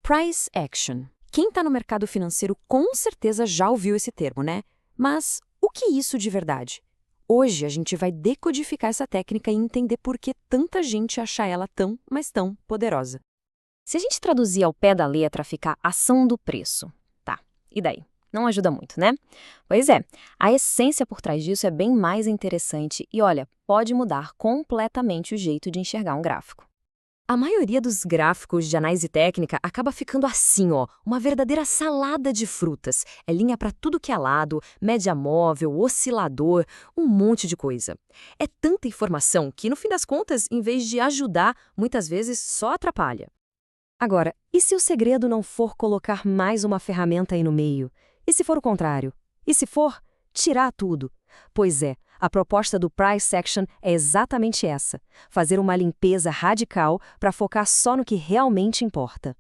Price action. Quem está no mercado financeiro com certeza já ouviu esse termo, né? Mas o que é isso de verdade? Hoje a gente vai decodificar essa técnica e entender por que tanta gente acha ela tão, mas tão poderosa. Se a gente traduzir ao pé da letra, fica ação do preço. Tá, e daí? Não ajuda muito, né? Pois é, a essência por trás disso é bem mais interessante e, olha, pode mudar completamente o jeito de enxergar um gráfico. A maioria dos gráficos de análise técnica acaba ficando assim, ó, uma verdadeira salada de frutas. É linha para tudo que é lado, média móvel, oscilador, um monte de coisa. É tanta informação que, no fim das contas, em vez de ajudar, muitas vezes só atrapalha. Agora, e se o segredo não for colocar mais uma ferramenta aí no meio? E se for o contrário? E se for tirar tudo? Pois é, a proposta do Price Action é exatamente essa: fazer uma limpeza radical para focar só no que realmente importa.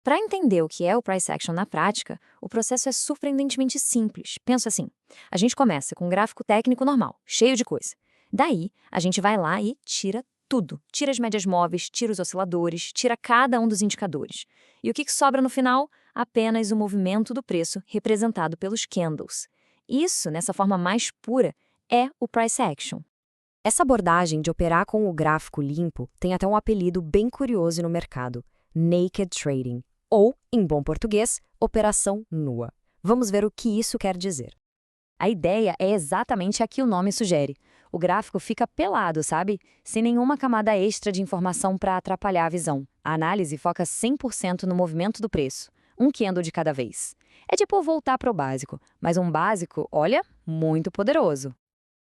Para entender o que é o Price Action na prática, o processo é surpreendentemente simples. Pensa assim, a gente começa com um gráfico técnico normal, cheio de coisa. Daí, a gente vai lá e tira tudo. Tira as médias móveis, tira os osciladores, tira cada um dos indicadores. E o que sobra no final? Apenas o movimento do preço representado pelos candles. Isso, nessa forma mais pura, é o Price Action. Essa abordagem de operar com o gráfico limpo tem até um apelido bem curioso no mercado: Naked Trading, ou, em bom português, operação nua. Vamos ver o que isso quer dizer. A ideia é exatamente a que o nome sugere. O gráfico fica pelado, sabe? Sem nenhuma camada extra de informação para atrapalhar a visão. A análise foca 100% no movimento do preço, um candle de cada vez. É tipo voltar para o básico, mas um básico, olha, muito poderoso.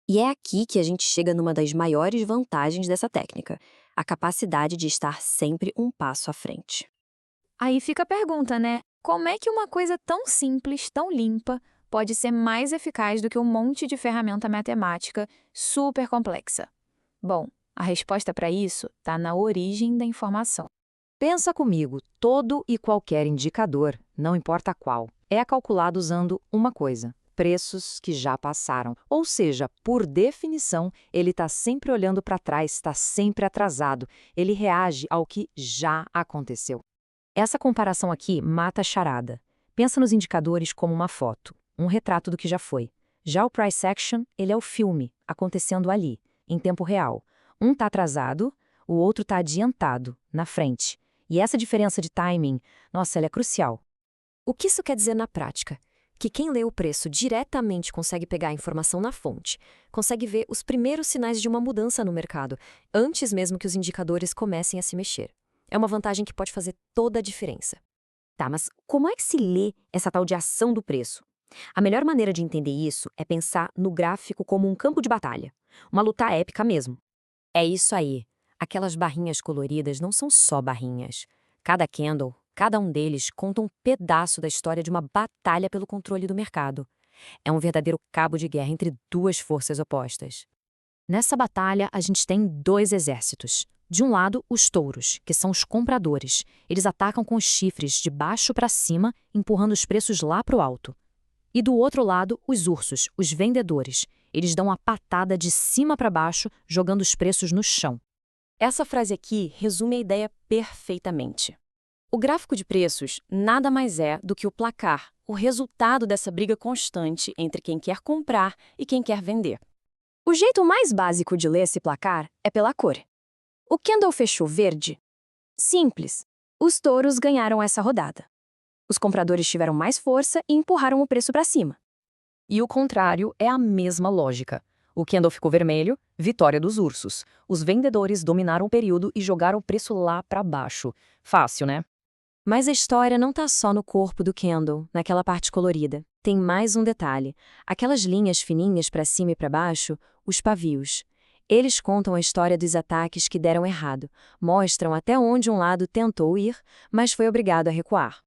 E é aqui que a gente chega numa das maiores vantagens dessa técnica: a capacidade de estar sempre um passo à frente. Aí fica a pergunta, né? Como é que uma coisa tão simples, tão limpa, pode ser mais eficaz do que um monte de ferramenta matemática super complexa? Bom, a resposta para isso está na origem da informação. Pensa comigo, todo e qualquer indicador, não importa qual, é calculado usando uma coisa: preços que já passaram. Ou seja, por definição, ele está sempre olhando para trás, está sempre atrasado. Ele reage ao que já aconteceu. Essa comparação aqui mata a charada. Pensa nos indicadores como uma foto, um retrato do que já foi. Já o Price Action, ele é o filme, acontecendo ali, em tempo real. Um está atrasado, o outro está adiantado, na frente. E essa diferença de timing, nossa, ela é crucial. O que isso quer dizer na prática? Que quem lê o preço diretamente consegue pegar a informação na fonte, consegue ver os primeiros sinais de uma mudança no mercado, antes mesmo que os indicadores comecem a se mexer. É uma vantagem que pode fazer toda a diferença. Tá, mas como é que se lê essa tal de ação do preço? A melhor maneira de entender isso é pensar no gráfico como um campo de batalha. Uma luta épica mesmo. É isso aí. Aquelas barrinhas coloridas não são só barrinhas. Cada candle, cada um deles, conta um pedaço da história de uma batalha pelo controle do mercado. É um verdadeiro cabo de guerra entre duas forças opostas. Nessa batalha, a gente tem dois exércitos. De um lado, os touros, que são os compradores. Eles atacam com os chifres de baixo para cima, empurrando os preços lá para o alto. E do outro lado, os ursos, os vendedores. Eles dão uma patada de cima para baixo, jogando os preços no chão. Essa frase aqui resume a ideia perfeitamente. O gráfico de preços nada mais é do que o placar, o resultado dessa briga constante entre quem quer comprar e quem quer vender. O jeito mais básico de ler esse placar é pela cor. O candle fechou verde? Simples. Os touros ganharam essa rodada. Os compradores tiveram mais força e empurraram o preço para cima. E o contrário é a mesma lógica. O candle ficou vermelho, vitória dos ursos. Os vendedores dominaram o período e jogaram o preço lá para baixo. Fácil, né? Mas a história não está só no corpo do candle, naquela parte colorida. Tem mais um detalhe. Aquelas linhas fininhas para cima e para baixo, os pavios. Eles contam a história dos ataques que deram errado, mostram até onde um lado tentou ir, mas foi obrigado a recuar.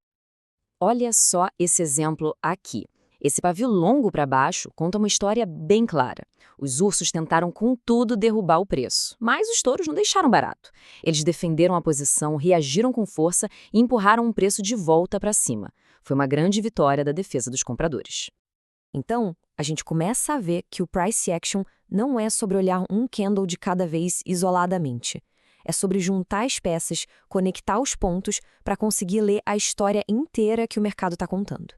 Olha só esse exemplo aqui. Esse pavio longo para baixo conta uma história bem clara. Os ursos tentaram com tudo derrubar o preço, mas os touros não deixaram barato. Eles defenderam a posição, reagiram com força e empurraram o preço de volta para cima. Foi uma grande vitória da defesa dos compradores. Então, a gente começa a ver que o Price Action não é sobre olhar um candle de cada vez isoladamente. É sobre juntar as peças, conectar os pontos para conseguir ler a história inteira que o mercado está contando.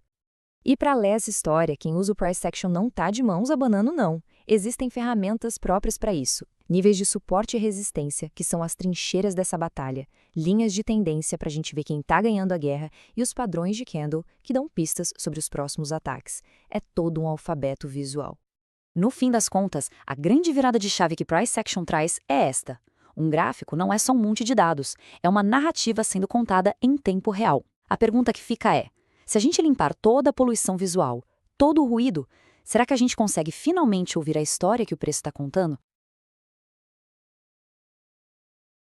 E para ler essa história, quem usa o Price Action não está de mãos abanando, não. Existem ferramentas próprias para isso. Níveis de suporte e resistência, que são as trincheiras dessa batalha, linhas de tendência para a gente ver quem está ganhando a guerra e os padrões de candle, que dão pistas sobre os próximos ataques. É todo um alfabeto visual. No fim das contas, a grande virada de chave que Price Action traz é esta. Um gráfico não é só um monte de dados, é uma narrativa sendo contada em tempo real. A pergunta que fica é: se a gente limpar toda a poluição visual, todo o ruído, será que a gente consegue finalmente ouvir a história que o preço está contando?